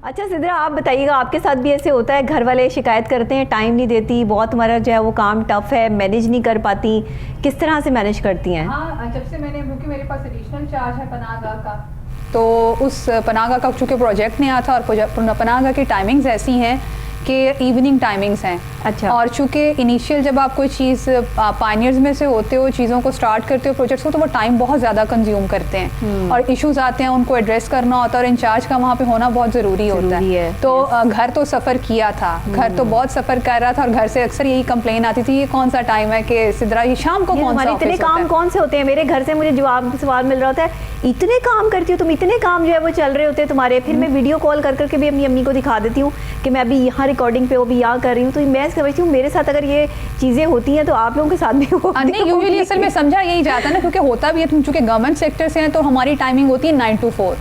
اچھا سدرا آپ بتائیے گا, آپ کے ساتھ بھی ایسے ہوتا ہے گھر والے شکایت کرتے ہیں ٹائم نہیں دیتی, بہت ہمارا جو ہے وہ کام ٹف ہے, مینیج نہیں کر پاتی, کس طرح سے مینیج کرتی ہیں؟ ہاں جب سے میں نے, کیونکہ میرے پاس ایڈیشنل چارج ہے پناہ گاہ کا, تو اس پناہ گاہ کا چونکہ پروجیکٹ نیا تھا اور پناہ گاہ کی ٹائمنگز ایسی ہیں کہ ایوننگ ٹائمنگز ہیں. اچھا. اور چونکہ انیشیل جب آپ کوئی چیز پائنیئرز میں سے ہوتے ہو, چیزوں کو اسٹارٹ کرتے ہو پروجیکٹس کو, تو وہ ٹائم بہت زیادہ کنزیوم کرتے ہیں اور ایشوز آتے ہیں ان کو ایڈریس کرنا ہوتا ہے, اور انچارج کا وہاں پہ ہونا بہت ضروری ہوتا ہے. تو گھر تو سفر کیا تھا, گھر تو بہت سفر کر رہا تھا, اور گھر سے اکثر یہی کمپلین آتی تھی, یہ کون سا ٹائم ہے کہ سدرا یہ شام کو کون سا اتنے کام کون سے ہوتے ہیں. میرے گھر سے مجھے جواب سوال مل رہا ہوتا ہے, اتنے کام کرتی ہو تم, اتنے کام جو ہے وہ چل رہے ہوتے ہیں تمہارے. پھر میں ویڈیو کال کر کے بھی اپنی امی کو دکھا دیتی ہوں کہ میں ابھی یہاں ریکارڈنگ پہ, وہ بھی یہاں کر رہی ہوں. تو میں سمجھتی ہوں میرے ساتھ اگر یہ چیزیں ہوتی ہیں تو آپ لوگوں کے ساتھ بھی ہوتی ہیں. یوزلی اصل میں سمجھا یہی جاتا ہے نا, کیونکہ ہوتا بھی ہے, تم چونکہ گورنمنٹ سیکٹر سے ہیں تو ہماری ٹائمنگ ہوتی ہے 9 to 4.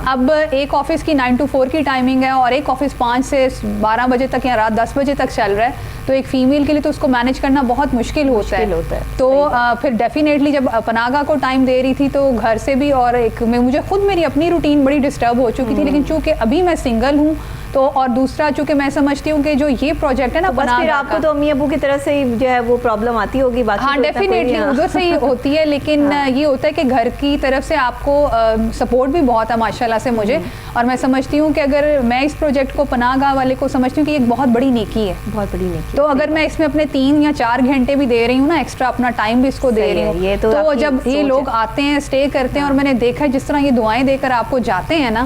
اب ایک آفس کی 9 to 4 کی ٹائمنگ ہے, اور ایک آفس 5 سے 12 بجے تک یا رات 10 بجے تک چل رہا ہے, تو ایک فیمیل کے لیے تو اس کو مینیج کرنا بہت مشکل ہوتا ہے. تو پھر ڈیفینیٹلی جب پناہ گاہ کو ٹائم دے رہی تھی تو گھر سے بھی, اور ایک مجھے خود میری اپنی روٹین بڑی ڈسٹرب ہو چکی تھی, لیکن چونکہ ابھی میں سنگل ہوں تو, اور دوسرا چونکہ میں سمجھتی ہوں کہ جو یہ پروجیکٹ ہے نا بس پھر آپ کو تو امی ابو کی طرف سے جو ہے وہ پرابلم آتی ہوگی. ہاں ڈیفینیٹلی ادھر سے ہی ہوتی ہے, لیکن یہ ہوتا ہے کہ گھر کی طرف سے آپ کو سپورٹ بھی بہت ہے ماشاء اللہ سے مجھے, اور میں سمجھتی ہوں کہ اگر میں اس پروجیکٹ کو پناہ گاہ والے کو سمجھتی ہوں کہ ایک بہت بڑی نیکی ہے, بہت بڑی نیکی. تو اگر میں اس میں اپنے 3 یا 4 گھنٹے بھی دے رہی ہوں نا ایکسٹرا, اپنا ٹائم بھی اس کو دے رہی ہوں, تو جب یہ لوگ آتے ہیں اسٹے کرتے ہیں, اور میں نے دیکھا جس طرح یہ دعائیں دے کر آپ کو جاتے ہیں نا,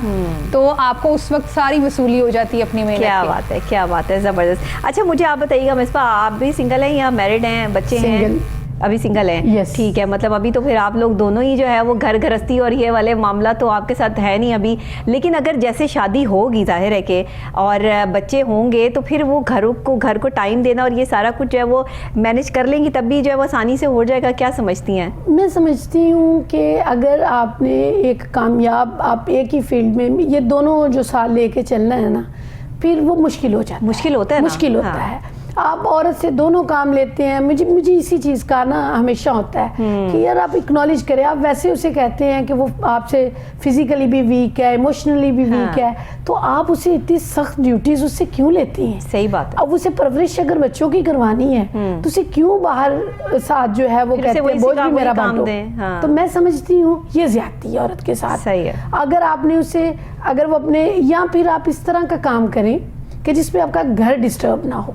تو آپ کو اس وقت ساری وصولی ہو جاتی ہے اپنی محنت. کیا بات ہے, کیا بات ہے, زبردست. اچھا مجھے آپ بتائیے گا مصباح, آپ بھی سنگل ہیں یا میرڈ ہیں, بچے ہیں؟ ابھی سنگل ہیں. ٹھیک ہے, مطلب ابھی تو پھر آپ لوگ دونوں ہی جو ہے وہ گھر گھرستی اور یہ والے معاملہ تو آپ کے ساتھ ہے نہیں ابھی, لیکن اگر جیسے شادی ہوگی ظاہر ہے کہ اور بچے ہوں گے تو پھر وہ گھر کو ٹائم دینا اور یہ سارا کچھ جو ہے وہ مینیج کر لیں گی, تب بھی جو ہے وہ آسانی سے ہو جائے گا. کیا سمجھتی ہیں؟ میں سمجھتی ہوں کہ اگر آپ نے ایک کامیاب, آپ ایک ہی فیلڈ میں یہ دونوں جو سال لے کے چلنا ہے نا, پھر وہ مشکل ہو جاتا ہے. مشکل ہوتا ہے. آپ عورت سے دونوں کام لیتے ہیں. مجھے اسی چیز کا نا ہمیشہ ہوتا ہے کہ یار آپ اکنالج کریں. آپ ویسے اسے کہتے ہیں کہ وہ آپ سے فزیکلی بھی ویک ہے, ایموشنلی بھی ویک ہے, تو آپ اسے اتنی سخت ڈیوٹیز اس سے کیوں لیتی ہیں؟ صحیح بات ہے. اب اسے پرورش اگر بچوں کی کروانی ہے تو اسے کیوں باہر ساتھ جو ہے وہ کہتے ہیں بوجھ بھی میرا بانٹو. تو میں سمجھتی ہوں یہ زیادتی ہے عورت کے ساتھ. صحیح ہے. اگر آپ نے اسے, اگر وہ اپنے, یا پھر آپ اس طرح کا کام کریں کہ جس پہ آپ کا گھر ڈسٹرب نہ ہو.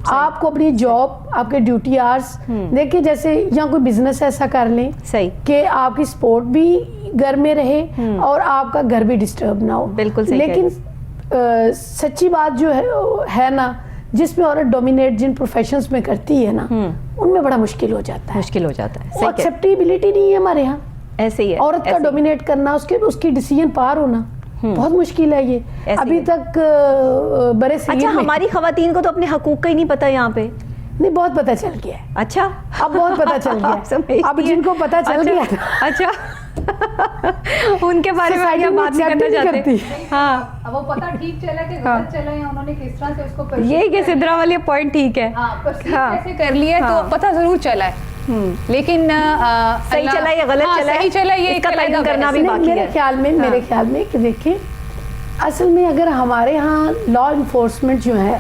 آپ کو اپنی جاب, آپ کے ڈیوٹی آرز دیکھیں, جیسے یا کوئی بزنس ایسا کر لیں کہ آپ کی سپورٹ بھی گھر میں رہے اور آپ کا گھر بھی ڈسٹرب نہ ہو. بالکل صحیح. لیکن سچی بات جو ہے نا, جس میں عورت ڈومینیٹ جن پروفیشنز میں کرتی ہے نا, ان میں بڑا مشکل ہو جاتا ہے. مشکل ہو جاتا ہے. وہ ایکسیپٹیبلٹی نہیں ہے ہمارے یہاں. ایسے ہی ہے. عورت کا ڈومینیٹ کرنا, اس کی ڈیسیژن پار ہونا بہت مشکل ہے. یہ ابھی تک برے صغیر. اچھا ہماری خواتین کو تو اپنے حقوق کا ہی نہیں پتا یہاں پہ. نہیں, بہت پتہ چل گیا ہے. اچھا, اب بہت پتہ چل گیا. اب جن کو پتہ چل گیا. اچھا ان کے بارے میں کیا بات نہیں کرنا چاہتے. ہاں اب وہ پتہ ٹھیک چلا کہ غلط چلا ہے, انہوں نے کس طرح سے اس کو کر یہ کہ سدرا والی پوائنٹ ٹھیک ہے. کیسے کر لیا تو پتہ ضرور چلا ہے, لیکن صحیح چلا یا غلط چلا, صحیح چلا یہ اس کا تعین کرنا بھی باقی ہے. میرے خیال میں کہ دیکھیں, اصل میں اگر ہمارے ہاں لا انفورسمنٹ جو ہے,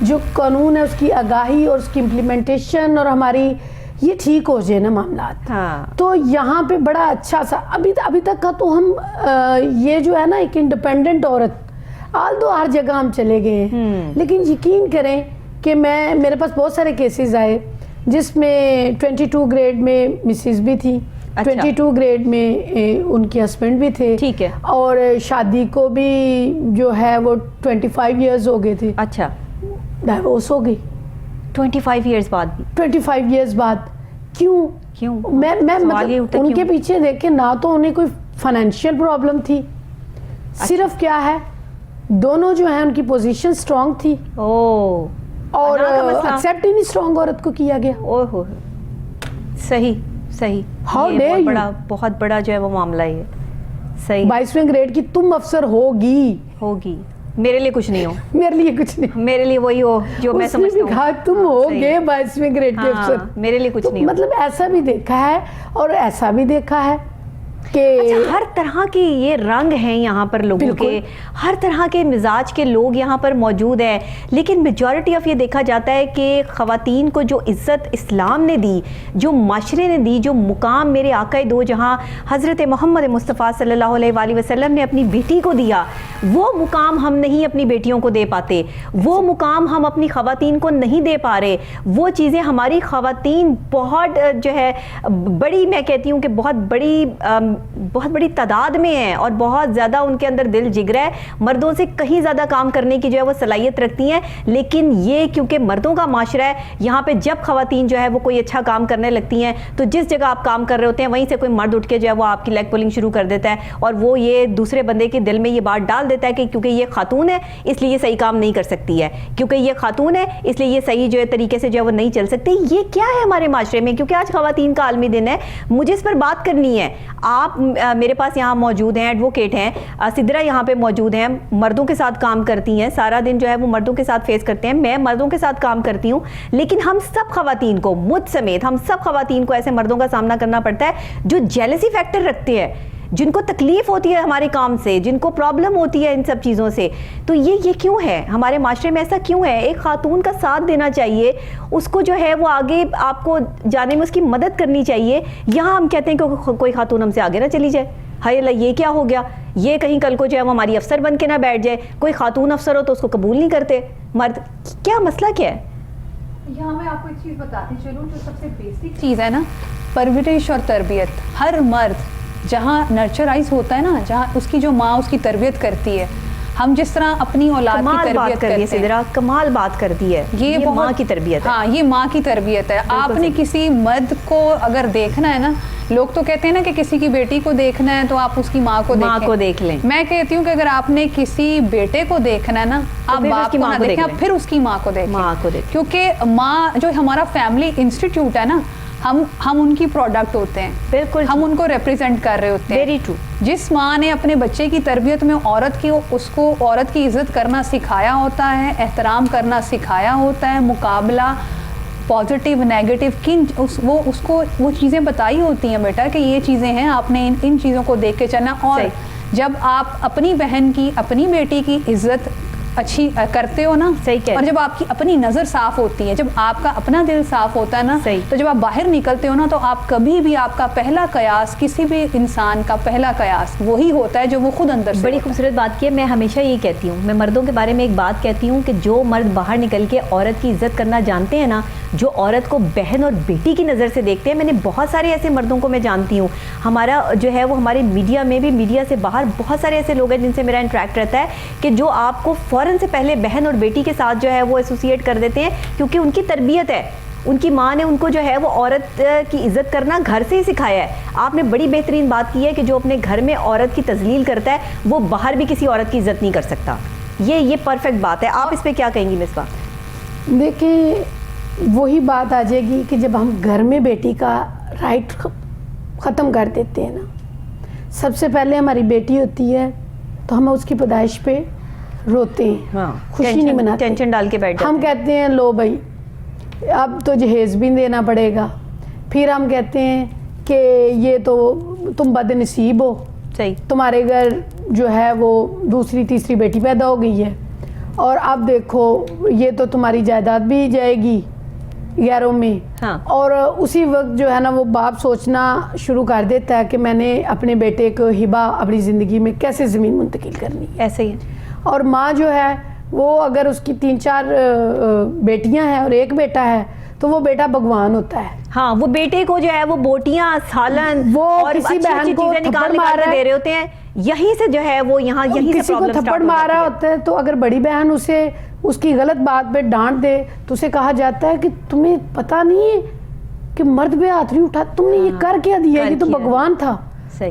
جو قانون ہے اس کی آگاہی اور اس کی امپلیمنٹیشن اور ہماری یہ ٹھیک ہو جائے نا معاملات, تو یہاں پہ بڑا اچھا سا ابھی تک کا تو ہم یہ جو ہے نا ایک انڈیپینڈنٹ عورت, آل دو ہر جگہ ہم چلے گئے ہیں, لیکن یقین کریں کہ میرے پاس بہت سارے کیسز آئے جس میں 22 گریڈ میں مسز بھی تھی, 22 گریڈ میں ان کے ہسبینڈ بھی تھے. ٹھیک ہے. اور شادی کو بھی جو ہے وہ 25 ایئرز ہو گئے تھے. اچھا, ڈائیورس ہو گئی 25 ایئرز بعد بھی. 25 ایئرز بعد کیوں؟ میں مطلب ان کے پیچھے دیکھیں, نہ تو انہیں کوئی فائنینشیل پرابلم تھی, صرف کیا ہے دونوں جو ہیں ان کی پوزیشن اسٹرانگ تھی, اور ایکسیپٹ ہی نہیں اسٹرانگ عورت کو کیا گیا. صحیح. بہت بڑا جو ہے وہ معاملہ ہے. صحیح. 22ویں گریڈ کی تم افسر ہوگی, میرے لیے کچھ نہیں ہو. میرے لیے کچھ نہیں, میرے لیے وہی ہو جو میں سمجھتا ہوں. کہا تم ہوگے 22ویں گریڈ کے افسر, میرے لیے کچھ نہیں. مطلب ایسا بھی دیکھا ہے اور ایسا بھی دیکھا ہے اچھا ہر طرح کے یہ رنگ ہیں یہاں پر لوگوں کے, ہر طرح کے مزاج کے لوگ یہاں پر موجود ہیں, لیکن میجورٹی آف یہ دیکھا جاتا ہے کہ خواتین کو جو عزت اسلام نے دی, جو معاشرے نے دی, جو مقام میرے آقا دو جہاں حضرت محمد مصطفیٰ صلی اللہ علیہ وآلہ وسلم نے اپنی بیٹی کو دیا, وہ مقام ہم نہیں اپنی بیٹیوں کو دے پاتے, وہ مقام ہم اپنی خواتین کو نہیں دے پا رہے. وہ چیزیں ہماری خواتین بہت جو ہے بڑی, میں کہتی ہوں کہ بہت بڑی تعداد میں ہیں اور بہت زیادہ ان کے اندر دل جگر ہے, مردوں سے کہیں زیادہ کام کرنے کی جو ہے وہ صلاحیت رکھتی ہیں. لیکن یہ کیونکہ مردوں کا معاشرہ ہے, یہاں پہ جب خواتین جو ہے وہ کوئی اچھا کام کرنے لگتی ہیں تو جس جگہ آپ کام کر رہے ہوتے ہیں وہیں سے کوئی مرد اٹھ کے جو ہے وہ آپ کی لیگ پولنگ شروع کر دیتا ہے, اور وہ یہ دوسرے بندے کے دل میں یہ بات ڈال دیتا ہے کہ کیونکہ یہ خاتون ہے اس لیے یہ صحیح کام نہیں کر سکتی ہے, کیونکہ یہ خاتون ہے اس لیے یہ صحیح جو ہے طریقے سے جو ہے وہ نہیں چل سکتی. یہ کیا ہے ہمارے معاشرے میں؟ کیونکہ آج خواتین کا عالمی دن ہے, مجھے اس پر بات کرنی ہے. آپ میرے پاس یہاں موجود ہیں, ایڈوکیٹ ہیں, سدرا یہاں پہ موجود ہیں, مردوں کے ساتھ کام کرتی ہیں, سارا دن جو ہے وہ مردوں کے ساتھ فیس کرتے ہیں, میں مردوں کے ساتھ کام کرتی ہوں, لیکن ہم سب خواتین کو, مجھ سمیت ہم سب خواتین کو ایسے مردوں کا سامنا کرنا پڑتا ہے جو جیلسی فیکٹر رکھتے ہیں, جن کو تکلیف ہوتی ہے ہمارے کام سے, جن کو پرابلم ہوتی ہے ان سب چیزوں سے. تو یہ کیوں ہے ہمارے معاشرے میں, ایسا کیوں ہے؟ ایک خاتون کا ساتھ دینا چاہیے, اس کو جو ہے وہ آگے آپ کو جانے میں اس کی مدد کرنی چاہیے. یہاں ہم کہتے ہیں کہ کوئی خاتون ہم سے آگے نہ چلی جائے, ہائے اللہ یہ کیا ہو گیا, یہ کہیں کل کو جو ہے وہ ہماری افسر بن کے نہ بیٹھ جائے. کوئی خاتون افسر ہو تو اس کو قبول نہیں کرتے مرد, کیا مسئلہ کیا ہے؟ یہاں میں آپ کو ایک چیز بتاتی چلوں, جو سب سے بیسک چیز ہے نا, پرورش اور تربیت. ہر مرد جہاں نرچرائز ہوتا ہے نا, جہاں اس کی جو ماں اس کی تربیت کرتی ہے, ہم جس طرح اپنی اولاد کی تربیت کرتے ہیں, سدرا کمال بات کرتی ہے, یہ ماں کی تربیت ہے. ہاں یہ ماں کی تربیت ہے. آپ نے کسی مرد کو اگر دیکھنا ہے نا, لوگ تو کہتے ہیں نا کہ کسی کی بیٹی کو دیکھنا ہے تو آپ اس کی ماں کو دیکھ لیں. میں کہتی ہوں کہ اگر آپ نے کسی بیٹے کو دیکھنا ہے نا, آپ باپ کو نہ دیکھیں, آپ پھر اس کی ماں کو دیکھیں, کیونکہ ماں جو ہمارا فیملی انسٹیٹیوٹ ہے نا, ہم ان کی پروڈکٹ ہوتے ہیں, بالکل ہم ان کو ریپرزینٹ کر رہے ہوتے ہیں. Very true. جس ماں نے اپنے بچے کی تربیت میں اس کو عورت کی عزت کرنا سکھایا ہوتا ہے, احترام کرنا سکھایا ہوتا ہے, مقابلہ پازیٹیو نیگیٹو اس کو وہ چیزیں بتائی ہوتی ہیں بیٹا کہ یہ چیزیں ہیں, آپ نے ان چیزوں کو دیکھ کے چلنا. اور جب آپ اپنی بہن کی, اپنی بیٹی کی عزت اچھی کرتے ہو نا, اور جب آپ کی اپنی نظر صاف ہوتی ہے, جب آپ کا اپنا دل صاف ہوتا ہے نا, تو جب آپ باہر نکلتے ہو نا, تو آپ کبھی بھی, آپ کا پہلا قیاس, کسی بھی انسان کا پہلا قیاس وہی ہوتا ہے جو وہ خود اندر سے. بڑی خوبصورت بات کی ہے. میں ہمیشہ یہ کہتی ہوں, میں مردوں کے بارے میں ایک بات کہتی ہوں کہ جو مرد باہر نکل کے عورت کی عزت کرنا جانتے ہیں نا, جو عورت کو بہن اور بیٹی کی نظر سے دیکھتے ہیں, میں نے بہت سارے ایسے مردوں کو میں جانتی ہوں. ہمارا جو ہے وہ ہمارے میڈیا میں بھی, میڈیا سے باہر بہت سارے ایسے لوگ ہیں جن سے میرا انٹریکٹ رہتا ہے کہ جو آپ کو فوراً سے پہلے بہن اور بیٹی کے ساتھ جو ہے وہ ایسوسیٹ کر دیتے ہیں, کیونکہ ان کی تربیت ہے, ان کی ماں نے ان کو جو ہے وہ عورت کی عزت کرنا گھر سے ہی سکھایا ہے. آپ نے بڑی بہترین بات کی ہے کہ جو اپنے گھر میں عورت کی تذلیل کرتا ہے وہ باہر بھی کسی عورت کی عزت نہیں کر سکتا. یہ پرفیکٹ بات ہے. آپ اس پہ کیا کہیں گی مصباح؟ دیکھیں, وہی بات آ جائے گی کہ جب ہم گھر میں بیٹی کا رائٹ ختم کر دیتے ہیں نا, سب سے پہلے ہماری بیٹی ہوتی ہے تو ہم اس کی پیدائش پہ روتے ہیں, خوشی نہیں مناتے, ٹینشن ڈال کے بیٹھ جاتے ہیں. ہم کہتے ہیں لو بھائی اب تو جہیز بھی دینا پڑے گا, پھر ہم کہتے ہیں کہ یہ تو تم بد نصیب ہو, تمہارے گھر جو ہے وہ دوسری تیسری بیٹی پیدا ہو گئی ہے, اور اب دیکھو یہ تو تمہاری جائیداد بھی جائے گی غیروں میں. اور اسی وقت جو ہے نا وہ باپ سوچنا شروع کر دیتا ہے کہ میں نے اپنے بیٹے کو ہبہ اپنی زندگی میں کیسے زمین منتقل کرنی ہے. ایسے ہی. اور ماں جو ہے وہ اگر اس کی 3-4 بیٹیاں ہیں اور ایک بیٹا ہے تو وہ بیٹا بھگوان ہوتا ہے. ہاں, وہ بیٹے کو جو ہے وہ بوٹیاں, سالن, وہ اور کسی بہن کو نکال کے دے رہے ہوتے ہیں, یہیں سے جو ہے وہ یہاں کسی کو تھپڑ مارا ہوتا ہے. تو اگر بڑی بہن اسے اس کی غلط بات پہ ڈانٹ دے تو اسے کہا جاتا ہے کہ تمہیں پتہ نہیں ہے کہ مرد پہ ہاتھ نہیں اٹھا, تم نے یہ کر کیا دیا, یہ تو بھگوان تھا,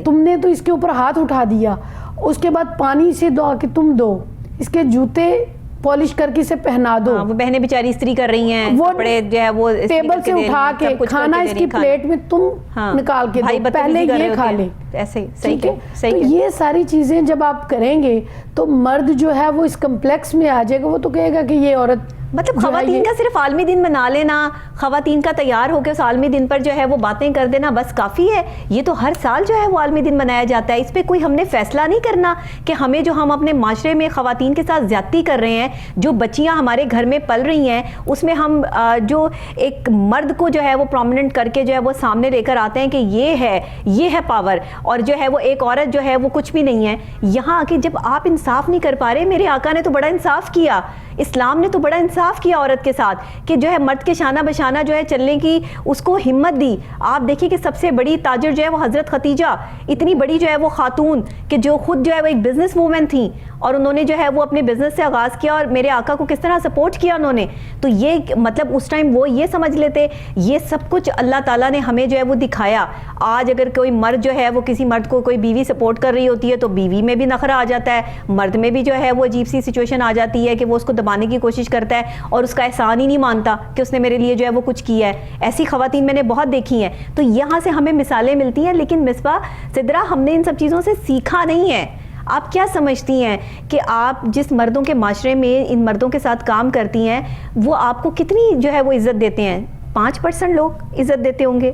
تم نے تو اس کے اوپر ہاتھ اٹھا دیا. اس کے بعد پانی سے دعا کہ تم دو, اس کے جوتے پالش کر کے اسے پہنا دو. وہ بہنیں بیچاری استری کر رئی ہیں, کپڑے جو ہے وہ ٹیبل سے اٹھا کے کھانا اس کی پلیٹ میں تم نکال کے دو, پہلے یہ کھا لیں. ایسے ہی. صحیح ہے. تو یہ ساری چیزیں جب آپ کریں گے تو مرد جو ہے وہ اس کمپلیکس میں آ جائے گا, وہ تو کہے گا کہ یہ عورت مطلب خواتین کا صرف عالمی دن منا لینا, خواتین کا تیار ہو کے اس عالمی دن پر جو ہے وہ باتیں کر دینا بس کافی ہے؟ یہ تو ہر سال جو ہے وہ عالمی دن منایا جاتا ہے. اس پہ کوئی ہم نے فیصلہ نہیں کرنا کہ ہمیں جو ہم اپنے معاشرے میں خواتین کے ساتھ زیادتی کر رہے ہیں, جو بچیاں ہمارے گھر میں پل رہی ہیں, اس میں ہم جو ایک مرد کو جو ہے وہ پرومیننٹ کر کے جو ہے وہ سامنے لے کر آتے ہیں کہ یہ ہے پاور, اور جو ہے وہ ایک عورت جو ہے وہ کچھ بھی نہیں ہے. یہاں آ کے جب آپ انصاف نہیں کر پا رہے, میرے آقا نے تو بڑا انصاف کیا, اسلام نے تو بڑا انصاف کیا عورت کے ساتھ کہ جو ہے مرد کے شانہ بشانہ جو ہے چلنے کی اس کو ہمت دی. آپ دیکھیے کہ سب سے بڑی تاجر جو ہے وہ حضرت ختیجہ, اتنی بڑی جو ہے وہ خاتون کہ جو خود جو ہے وہ ایک بزنس وومن تھیں, اور انہوں نے جو ہے وہ اپنے بزنس سے آغاز کیا اور میرے آقا کو کس طرح سپورٹ کیا انہوں نے. تو یہ مطلب اس ٹائم وہ یہ سمجھ لیتے, یہ سب کچھ اللہ تعالیٰ نے ہمیں جو ہے وہ دکھایا. آج اگر کوئی مرد جو ہے وہ کسی مرد کو کوئی بیوی سپورٹ کر رہی ہوتی ہے تو بیوی میں بھی نخرہ آ جاتا ہے, مرد میں بھی جو ہے وہ عجیب سی سچویشن آ جاتی ہے کہ وہ اس کو دبانے کی کوشش کرتا ہے اور اس کا احسان ہی نہیں مانتا کہ اس نے میرے لیے جو ہے وہ کچھ کیا ہے. ایسی خواتین میں نے بہت دیکھی ہیں. تو یہاں سے ہمیں مثالیں ملتی ہیں, لیکن مصباح سدرا ہم نے ان سب چیزوں سے سیکھا نہیں ہے. آپ کیا سمجھتی ہیں کہ آپ جس مردوں کے معاشرے میں ان مردوں کے ساتھ کام کرتی ہیں وہ آپ کو کتنی جو ہے وہ عزت دیتے ہیں؟ 5% لوگ عزت دیتے ہوں گے,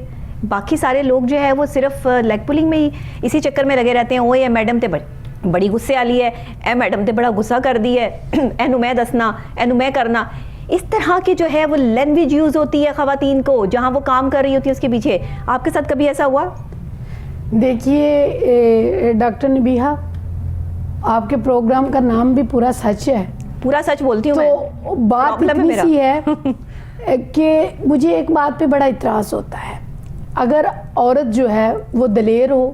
باقی سارے لوگ جو ہے وہ صرف لیگ پولنگ میں ہی اسی چکر میں لگے رہتے ہیں. اوے میڈم تے بڑی غصے والی ہے, اے میڈم تے بڑا غصہ کر دی ہے, اینو میں دسنا, اینو میں کرنا. اس طرح کی جو ہے وہ لینگویج یوز ہوتی ہے خواتین کو جہاں وہ کام کر رہی ہوتی ہے اس کے پیچھے. آپ کے ساتھ کبھی ایسا ہوا؟ دیکھیے ڈاکٹر نبیہہ, آپ کے پروگرام کا نام بھی پورا سچ ہے. پورا سچ بولتی ہوں تو بات اتنی سی ہے کہ مجھے ایک بات پہ بڑا اعتراض ہوتا ہے. اگر عورت جو ہے وہ دلیر ہو,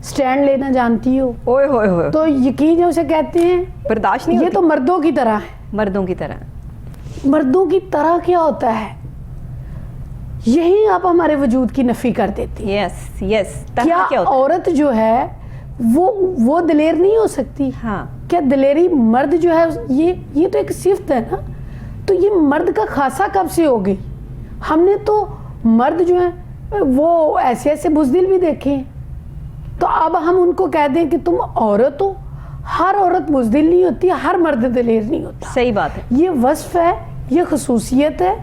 سٹینڈ لینا جانتی ہو, تو یقین اسے کہتے ہیں برداشت نہیں, یہ تو مردوں کی طرح ہے. مردوں کی طرح, مردوں کی طرح کیا ہوتا ہے؟ یہی آپ ہمارے وجود کی نفی کر دیتی ہیں. یس کیا عورت جو ہے وہ دلیر نہیں ہو سکتی؟ ہاں, کیا دلیری مرد جو ہے یہ تو ایک صفت ہے نا. تو یہ مرد کا خاصہ کب سے ہو گئی؟ ہم نے تو مرد جو ہیں وہ ایسے ایسے بزدل بھی دیکھے ہیں. تو اب ہم ان کو کہہ دیں کہ تم عورت ہو. ہر عورت بزدل نہیں ہوتی, ہر مرد دلیر نہیں ہوتا. صحیح بات ہے. یہ وصف ہے, یہ خصوصیت ہے.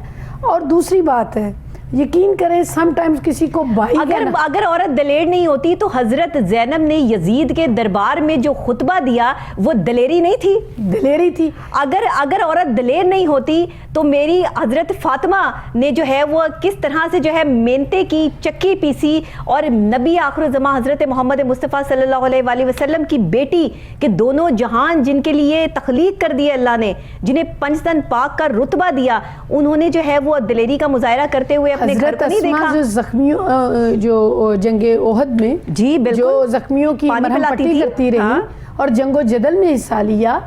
اور دوسری بات ہے, یقین کریں سم ٹائمز کسی کو بھائی اگر عورت دلیر نہیں ہوتی تو حضرت زینب نے یزید کے دربار میں جو خطبہ دیا وہ دلیری نہیں تھی؟ دلیری تھی. اگر عورت دلیر نہیں ہوتی تو میری حضرت فاطمہ نے جو ہے وہ کس طرح سے جو ہے مینتے کی چکی پیسی, اور نبی آخر الزمان حضرت محمد مصطفیٰ صلی اللہ علیہ وآلہ وسلم کی بیٹی کہ دونوں جہان جن کے لیے تخلیق کر دیے اللہ نے, جنہیں پنجتن پاک کا رتبہ دیا, انہوں نے جو ہے وہ دلیری کا مظاہرہ کرتے ہوئے اپنے گھر کو نہیں دیکھا. جو زخمیوں جو جنگ احد میں جی بالکل جو زخمیوں کی مرہم پٹی کرتی رہی اور جنگ و جدل میں حصہ لیا.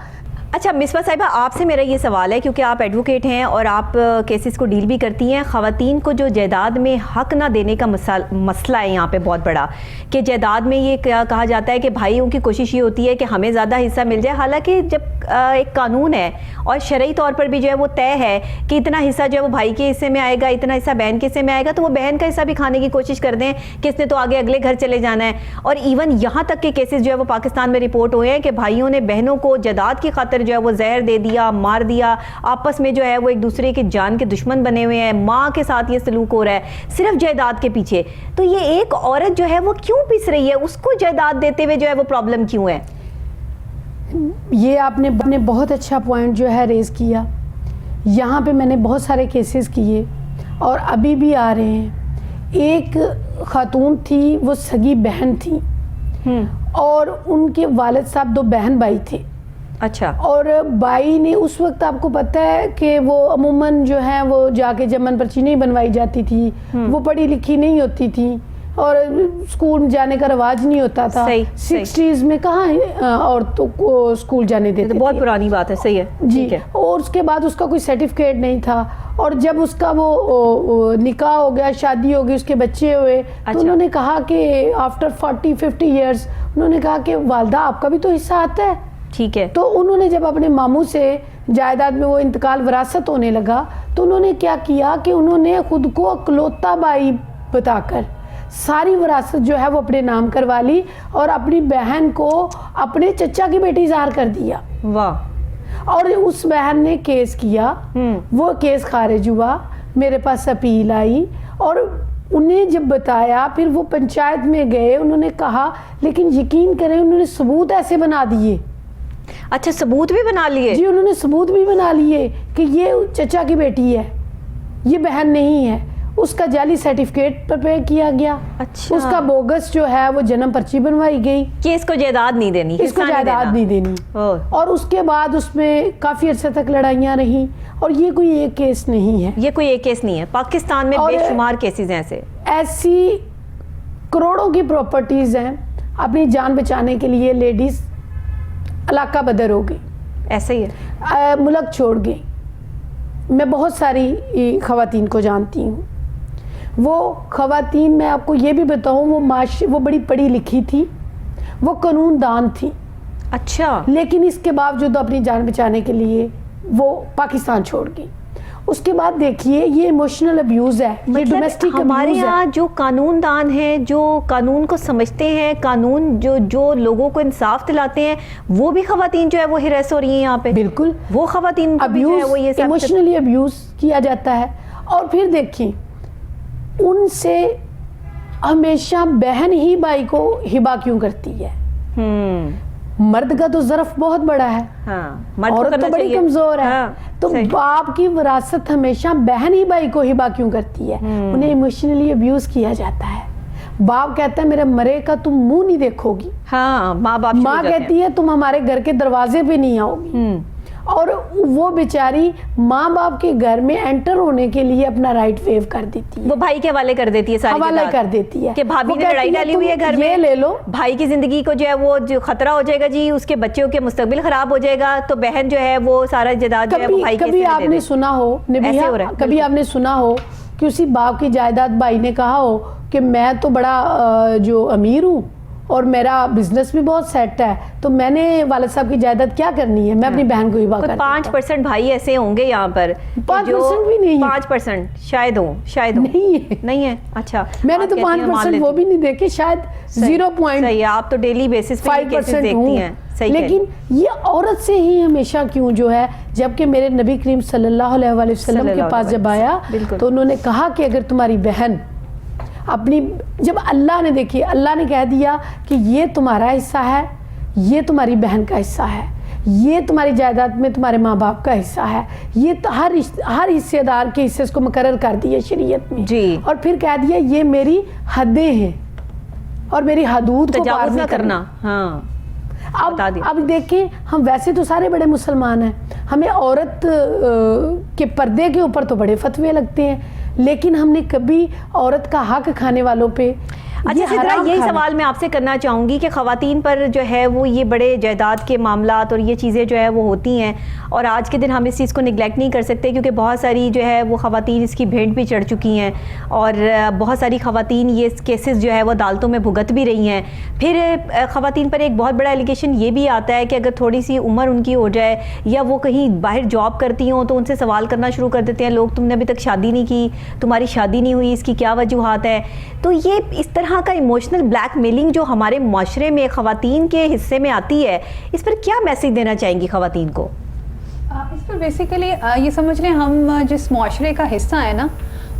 اچھا مصباح صاحبہ, آپ سے میرا یہ سوال ہے کیونکہ آپ ایڈوکیٹ ہیں اور آپ کیسز کو ڈیل بھی کرتی ہیں. خواتین کو جو جائیداد میں حق نہ دینے کا مسئلہ ہے یہاں پہ بہت بڑا, کہ جائیداد میں یہ کہا جاتا ہے کہ بھائیوں کی کوشش یہ ہوتی ہے کہ ہمیں زیادہ حصہ مل جائے, حالانکہ جب ایک قانون ہے اور شرعی طور پر بھی جو ہے وہ طے ہے کہ اتنا حصہ جو ہے وہ بھائی کے حصے میں آئے گا, اتنا حصہ بہن کے حصے میں آئے گا, تو وہ بہن کا حصہ بھی کھانے کی کوشش کر دیں کہ اس نے تو آگے اگلے گھر چلے جانا ہے. اور ایون یہاں تک کے کیسز جو ہے وہ پاکستان میں رپورٹ ہوئے ہیں کہ بھائیوں نے بہنوں کو جائیداد کی خاطر جو ہے وہ زہر دے دیا, مار دیا, آپس میں جو ہے وہ ایک دوسرے کے جان کے دشمن بنے ہوئے ہیں, ماں کے ساتھ یہ سلوک ہو رہا ہے صرف جائیداد کے پیچھے. تو یہ ایک عورت جو ہے وہ کیوں پس رہی ہے, اس کو جائیداد دیتے ہوئے جو ہے وہ پرابلم کیوں ہے؟ یہ آپ نے بہت اچھا پوائنٹ جو ہے ریز کیا. یہاں پہ میں نے بہت سارے کیسز کیے اور ابھی بھی آ رہے ہیں. ایک خاتون تھی, وہ سگی بہن تھی اور ان کے والد صاحب 2 بہن بھائی تھے. اچھا. اور بائی نے اس وقت آپ کو پتہ ہے کہ وہ عموماً جو ہے وہ جا کے جمن پرچی نہیں بنوائی جاتی تھی, وہ پڑھی لکھی نہیں ہوتی تھی اور اسکول جانے کا رواج نہیں ہوتا تھا. 60s میں کہاں عورتوں کو اسکول جانے دیتے تھے, بہت پرانی بات ہے. صحیح ہے جی. اور اس کے بعد اس کا کوئی سرٹیفکیٹ نہیں تھا, اور جب اس کا وہ نکاح ہو گیا, شادی ہو گئی, اس کے بچے ہوئے, تو انہوں نے کہا کہ آفٹر 40-50 ایئرس انہوں نے کہا کہ والدہ آپ کا بھی تو حصہ آتا ہے. ٹھیک ہے. تو انہوں نے جب اپنے ماموں سے جائیداد میں وہ انتقال وراثت ہونے لگا تو انہوں نے کیا کیا کہ انہوں نے خود کو اکلوتا بھائی بتا کر ساری وراثت جو ہے وہ اپنے نام کروا لی اور اپنی بہن کو اپنے چچا کی بیٹی ظاہر کر دیا. واہ. اور اس بہن نے کیس کیا, وہ کیس خارج ہوا, میرے پاس اپیل آئی, اور انہیں جب بتایا پھر وہ پنچایت میں گئے, انہوں نے کہا لیکن یقین کریں انہوں نے ثبوت ایسے بنا دیے. اچھا ثبوت بھی بنا لیے؟ جی انہوں نے ثبوت بھی بنا لیے کہ یہ چچا کی بیٹی ہے, یہ بہن نہیں ہے. اس کا جعلی سرٹیفکیٹ پریپیئر کیا گیا, اچھا, اس کا بوگس جو ہے وہ جنم پرچی بنوائی گئی کہ اس کو جائیداد نہیں دینی, اس کو جائیداد نہیں دینی. اور اس کے بعد اس میں کافی عرصے تک لڑائیاں رہیں, اور یہ کوئی ایک کیس نہیں ہے, یہ کوئی ایک کیس نہیں ہے, پاکستان میں بے شمار کیسز ہیں ایسے, ایسی کروڑوں کی پراپرٹیز ہیں. اپنی جان بچانے کے لیے لیڈیز علاقہ بدر ہو گئی, ایسا ہی ہے, ملک چھوڑ گئی. میں بہت ساری خواتین کو جانتی ہوں. وہ خواتین, میں آپ کو یہ بھی بتاؤں, وہ بڑی پڑھی لکھی تھی, وہ قانون دان تھی. اچھا, لیکن اس کے باوجود اپنی جان بچانے کے لیے وہ پاکستان چھوڑ گئی. اس کے بعد دیکھیے یہ ایموشنل ابیوز ہے, یہ ڈومیسٹک ہمارے یہاں جو قانون دان ہیں, جو قانون کو سمجھتے ہیں, قانون جو لوگوں کو انصاف دلاتے ہیں, وہ بھی خواتین جو ہے وہ ہراس ہو رہی ہیں یہاں پہ. بالکل, وہ خواتین ابیوز, ایموشنلی ابیوز کیا جاتا ہے. اور پھر دیکھیں ان سے ہمیشہ بہن ہی بھائی کو ہبا کیوں کرتی ہے. مرد کا تو ظرف بہت بڑا ہے, عورت تو بڑی کمزور ہے, تو باپ کی وراثت ہمیشہ بہن ہی بھائی کو ہبا کیوں کرتی ہے. انہیں ایموشنلی ابیوز کیا جاتا ہے. باپ کہتا ہے میرے مرے کا تم منہ نہیں دیکھو گی, ماں کہتی ہے تم ہمارے گھر کے دروازے پہ نہیں آؤ گی. اور وہ بیچاری ماں باپ کے گھر میں انٹر ہونے کے لیے اپنا رائٹ ویو کر دیتی ہے, وہ بھائی کے حوالے کر دیتی ہے, ساری حوالے کر دیتی ہے کہ بھابھی نے لڑائی ڈالی ہوئی ہے گھر میں, لے لو, بھائی کی زندگی کو جو ہے وہ جو خطرہ ہو جائے گا جی, اس کے بچوں کے مستقبل خراب ہو جائے گا, تو بہن جو ہے وہ سارا جائیداد جو ہے وہ بھائی کے. کبھی آپ نے سنا ہو نبیہ, کبھی آپ نے سنا ہو کہ اسی باپ کی جائیداد بھائی نے کہا ہو کہ میں تو بڑا جو امیر ہوں اور میرا بزنس بھی بہت سیٹ ہے, تو میں نے والد صاحب کی جائیداد کیا کرنی ہے, میں اپنی بہن کو ہبا کر دیتا ہوں. 5% بھائی ایسے ہوں گے یہاں پر, 5% بھی نہیں, 5% شاید ہوں, نہیں ہے. اچھا, میں نے تو 5% وہ بھی نہیں دیکھے, شاید 0. صحیح, آپ تو ڈیلی بیسس پہ کیسز دیکھتی ہیں. لیکن یہ عورت سے ہی ہمیشہ کیوں جو ہے, جبکہ میرے نبی کریم صلی اللہ علیہ وسلم کے پاس جب آیا تو انہوں نے کہا کہ اگر تمہاری بہن اپنی, جب اللہ نے دیکھی, اللہ نے کہہ دیا کہ یہ تمہارا حصہ ہے, یہ تمہاری بہن کا حصہ ہے, یہ تمہاری جائیداد میں تمہارے ماں باپ کا حصہ ہے, یہ ہر حصے دار کے حصے کو مقرر کر دیا شریعت میں جی, اور پھر کہہ دیا یہ میری حدیں ہیں اور میری حدود کو پار نہ کرنا. ہاں, اب دیکھیں ہم ویسے تو سارے بڑے مسلمان ہیں, ہمیں عورت کے پردے کے اوپر تو بڑے فتوے لگتے ہیں, لیکن ہم نے کبھی عورت کا حق کھانے والوں پہ. اچھا سدرا, یہی سوال میں آپ سے کرنا چاہوں گی کہ خواتین پر جو ہے وہ یہ بڑے جائیداد کے معاملات اور یہ چیزیں جو ہے وہ ہوتی ہیں, اور آج کے دن ہم اس چیز کو نگلیکٹ نہیں کر سکتے کیونکہ بہت ساری جو ہے وہ خواتین اس کی بھیٹ بھی چڑھ چکی ہیں, اور بہت ساری خواتین یہ کیسز جو ہے وہ عدالتوں میں بھگت بھی رہی ہیں. پھر خواتین پر ایک بہت بڑا ایلیگیشن یہ بھی آتا ہے کہ اگر تھوڑی سی عمر ان کی ہو جائے یا وہ کہیں باہر جاب کرتی ہوں تو ان سے سوال کرنا شروع کر دیتے ہیں لوگ, تم نے ابھی تک شادی نہیں کی, تمہاری شادی نہیں ہوئی, اس کی کیا وجوہات ہے. تو یہ اس طرح کا ایموشنل بلیک میلنگ جو ہمارے معاشرے میں خواتین کے حصے میں آتی ہے, اس پر کیا میسج دینا چاہیں گی خواتین کو؟ اس پر بیسیکلی یہ سمجھ لیں ہم جس معاشرے کا حصہ ہے نا,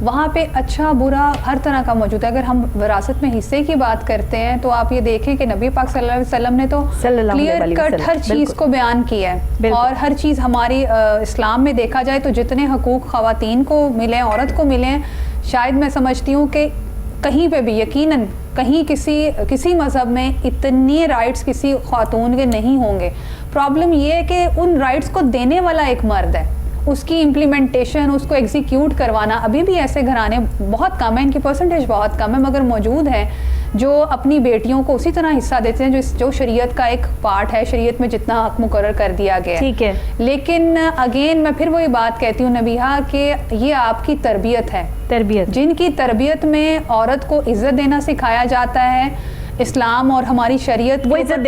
وہاں پہ اچھا برا ہر طرح کا موجود ہے. اگر ہم وراثت میں حصے کی بات کرتے ہیں تو آپ یہ دیکھیں کہ نبی پاک صلی اللہ علیہ وسلم نے تو کلیئر کٹ ہر چیز کو بیان کیا ہے, اور ہر چیز ہماری اسلام میں دیکھا جائے تو جتنے حقوق خواتین کو ملے, عورت کو ملے, شاید میں سمجھتی ہوں کہ کہیں پہ بھی یقیناً کہیں کسی مذہب میں اتنی رائٹس کسی خاتون کے نہیں ہوں گے. پرابلم یہ ہے کہ ان رائٹس کو دینے والا ایک مرد ہے, اس کی امپلیمنٹیشن, اس کو ایگزیکیوٹ کروانا ابھی بھی ایسے گھرانے بہت کم ہیں, ان کی پرسنٹیج بہت کم ہے, مگر موجود ہیں جو اپنی بیٹیوں کو اسی طرح حصہ دیتے ہیں جو شریعت کا ایک پارٹ ہے, شریعت میں جتنا حق مقرر کر دیا گیا ہے. ٹھیک ہے, لیکن اگین میں پھر وہی بات کہتی ہوں نبیہا کہ یہ آپ کی تربیت ہے, جن کی تربیت میں عورت کو عزت دینا سکھایا جاتا ہے, اسلام اور ہماری شریعت وہ عزت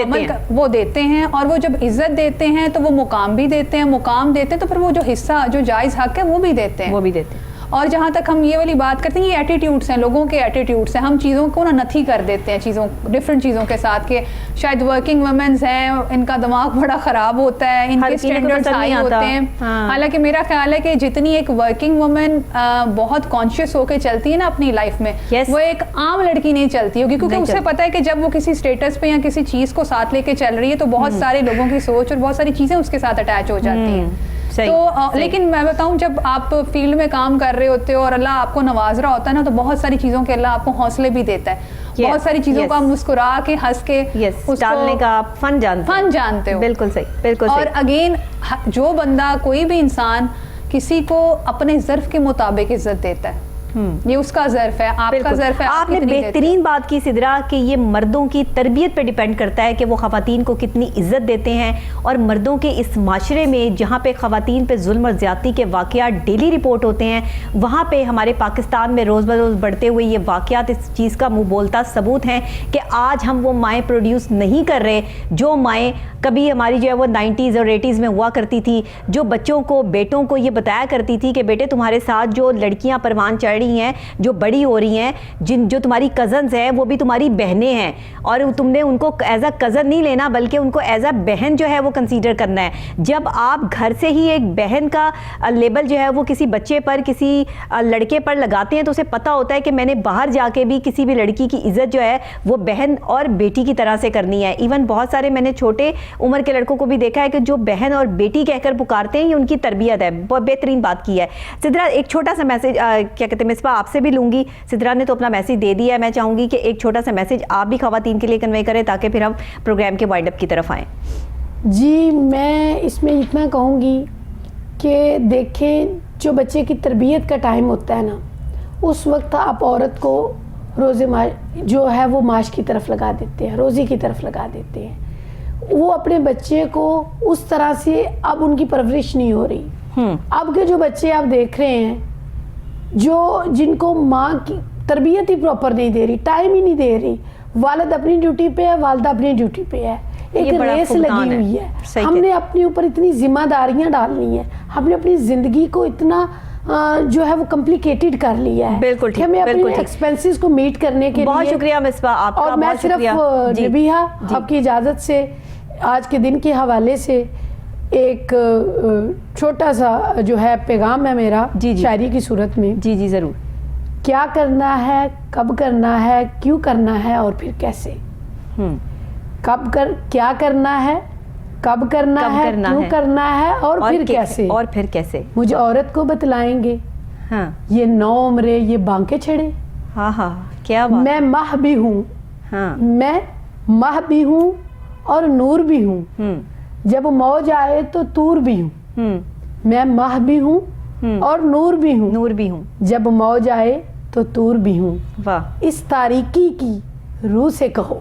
وہ دیتے ہیں, اور وہ جب عزت دیتے ہیں تو وہ مقام بھی دیتے ہیں, تو پھر وہ جو حصہ جو جائز حق ہے وہ بھی دیتے ہیں. اور جہاں تک ہم یہ والی بات کرتے ہیں یہ ایٹیٹیوڈس ہیں, لوگوں کے ایٹیٹیوڈس ہیں, ہم چیزوں کو نا نتھی کر دیتے ہیں چیزوں ڈفرینٹ چیزوں کے ساتھ, کہ شاید ورکنگ ویمنز ہیں ان کا دماغ بڑا خراب ہوتا ہے, ان کے اسٹینڈرڈز ہائی ہوتے ہیں. حالانکہ میرا خیال ہے کہ جتنی ایک ورکنگ وومن بہت کانشیس ہو کے چلتی ہے نا اپنی لائف میں, وہ ایک عام لڑکی نہیں چلتی ہوگی, کیونکہ اسے پتا ہے کہ جب وہ کسی اسٹیٹس پہ یا کسی چیز کو ساتھ لے کے چل رہی ہے تو بہت سارے لوگوں کی سوچ اور بہت ساری چیزیں اس کے ساتھ اٹیچ ہو جاتی ہیں. تو لیکن میں بتاؤں جب آپ فیلڈ میں کام کر رہے ہوتے ہو اور اللہ آپ کو نواز رہا ہوتا ہے نا, تو بہت ساری چیزوں کے اللہ آپ کو حوصلے بھی دیتا ہے, بہت ساری چیزوں کو آپ مسکرا کے ہنس کے ڈالنے کا فن جانتے ہو. بالکل صحیح, بالکل صحیح. اور اگین جو بندہ کوئی بھی انسان کسی کو اپنے ظرف کے مطابق عزت دیتا ہے, یہ اس کا ظرف ہے, آپ کا ظرف ہے. آپ نے بہترین بات کی سدرا کہ یہ مردوں کی تربیت پہ ڈیپینڈ کرتا ہے کہ وہ خواتین کو کتنی عزت دیتے ہیں, اور مردوں کے اس معاشرے میں جہاں پہ خواتین پہ ظلم اور زیادتی کے واقعات ڈیلی رپورٹ ہوتے ہیں, وہاں پہ ہمارے پاکستان میں روز بروز بڑھتے ہوئے یہ واقعات اس چیز کا منہ بولتا ثبوت ہیں کہ آج ہم وہ مائیں پروڈیوس نہیں کر رہے جو مائیں کبھی ہماری جو ہے وہ 90s اور 80s میں ہوا کرتی تھی, جو بچوں کو بیٹوں کو یہ بتایا کرتی تھی کہ بیٹے تمہارے ساتھ جو لڑکیاں پروان چڑھ رہی ہیں, جو بڑی ہو رہی ہیں, جو تمہاری کزنز ہیں وہ بھی تمہاری بہنیں ہیں, اور تم نے ان کو ایز اے کزن نہیں لینا بلکہ ان کو ایز اے بہن جو ہے وہ کنسیڈر کرنا ہے. جب آپ گھر سے ہی ایک بہن کا لیبل جو ہے وہ کسی بچے پر کسی لڑکے پر لگاتے ہیں تو اسے پتہ ہوتا ہے کہ میں نے باہر جا کے بھی کسی بھی لڑکی کی عزت جو ہے وہ بہن اور بیٹی کی طرح سے کرنی ہے. ایون بہت سارے میں نے چھوٹے عمر کے لڑکوں کو بھی دیکھا ہے کہ جو بہن اور بیٹی کہہ کر پکارتے ہیں, یہ ان کی تربیت ہے. بہت بہترین بات کی ہے سدرا. ایک چھوٹا سا میسج کیا کہتے ہیں مصباح آپ سے بھی لوں گی, سدرا نے تو اپنا میسج دے دیا ہے, میں چاہوں گی کہ ایک چھوٹا سا میسج آپ بھی خواتین کے لیے کنوے کریں تاکہ پھر ہم پروگرام کے وائنڈ اپ کی طرف آئیں. جی میں اس میں اتنا کہوں گی کہ دیکھیں جو بچے کی تربیت کا ٹائم ہوتا ہے نا, اس وقت آپ عورت کو روزے جو ہے وہ معاش کی طرف لگا دیتے ہیں, روزی کی طرف لگا دیتے ہیں. وہ اپنے بچے کو اس طرح سے اب ان کی پرورش نہیں ہو رہی. اب کے جو بچے آپ دیکھ رہے ہیں جن کو ماں کی تربیت ہی پراپر نہیں دے رہی, ٹائم ہی نہیں دے رہی, والد اپنی ڈیوٹی پہ ہے, والدہ اپنی ڈیوٹی پہ ہے, ایک ریس لگی ہوئی ہے. ہم نے اپنے اوپر اتنی ذمہ داریاں ڈالنی ہیں, ہم نے اپنی زندگی کو اتنا جو ہے وہ کمپلیکیٹڈ کر لیا ہے. بالکل ٹھیک, ہمیں اپنے ایکسپینسز کو میٹ کرنے کے لیے. بہت شکریہ مصباح آپ کا. اور میں صرف نبیہہ آپ کی اجازت سے آج کے دن کے حوالے سے ایک چھوٹا سا جو ہے پیغام ہے میرا شاعری کی صورت میں. جی جی ضرور. کیا کرنا ہے, کب کرنا ہے, کیوں کرنا ہے اور پھر کیسے. کیا کرنا ہے, کب کرنا ہے, کیوں کرنا ہے اور پھر کیسے. مجھے عورت کو بتلائیں گے یہ 9 عمرے یہ بانکے چھڑے. ہاں ہاں کیا بات. میں ماہ بھی ہوں, میں ماہ بھی ہوں اور نور بھی ہوں, جب موج آئے تو تور بھی ہوں. میں ماہ بھی ہوں اور نور بھی ہوں, جب موج آئے تو تور بھی ہوں. اس تاریکی کی روح سے کہو,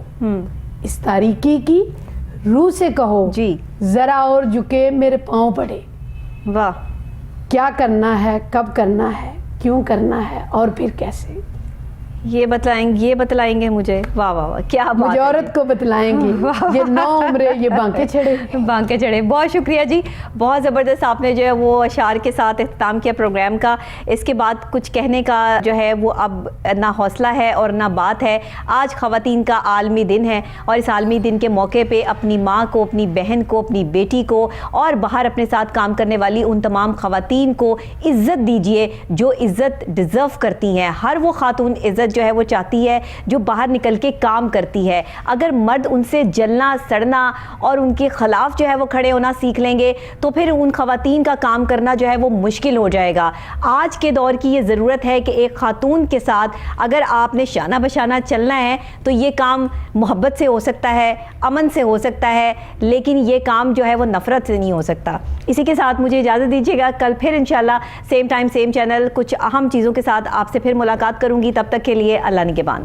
اس تاریکی کی روح سے کہو جی ذرا اور جھکے میرے پاؤں پڑے. واہ. کیا کرنا ہے, کب کرنا ہے, کیوں کرنا ہے اور پھر کیسے. یہ بتلائیں گے مجھے. واہ واہ واہ کیا بات. مجھے عورت کو بتلائیں گے یہ 9 عمرے یہ بانکے چھڑے. بہت شکریہ جی, بہت زبردست آپ نے جو ہے وہ اشعار کے ساتھ اختتام کیا پروگرام کا. اس کے بعد کچھ کہنے کا جو ہے وہ اب نہ حوصلہ ہے اور نہ بات ہے. آج خواتین کا عالمی دن ہے اور اس عالمی دن کے موقع پہ اپنی ماں کو, اپنی بہن کو, اپنی بیٹی کو اور باہر اپنے ساتھ کام کرنے والی ان تمام خواتین کو عزت دیجیے جو عزت ڈیزرو کرتی ہیں. ہر وہ خاتون عزت جو ہے وہ چاہتی ہے جو باہر نکل کے کام کرتی ہے. اگر مرد ان سے جلنا سڑنا اور ان کے خلاف جو ہے وہ کھڑے ہونا سیکھ لیں گے تو پھر ان خواتین کا کام کرنا جو ہے وہ مشکل ہو جائے گا. آج کے دور کی یہ ضرورت ہے کہ ایک خاتون کے ساتھ اگر آپ نے شانہ بشانہ چلنا ہے تو یہ کام محبت سے ہو سکتا ہے, امن سے ہو سکتا ہے, لیکن یہ کام جو ہے وہ نفرت سے نہیں ہو سکتا. اسی کے ساتھ مجھے اجازت دیجیے گا, کل پھر انشاءاللہ سیم ٹائم سیم چینل کچھ اہم چیزوں کے ساتھ آپ سے پھر ملاقات کروں گی. تب تک کے لیے اللہ نگہبان.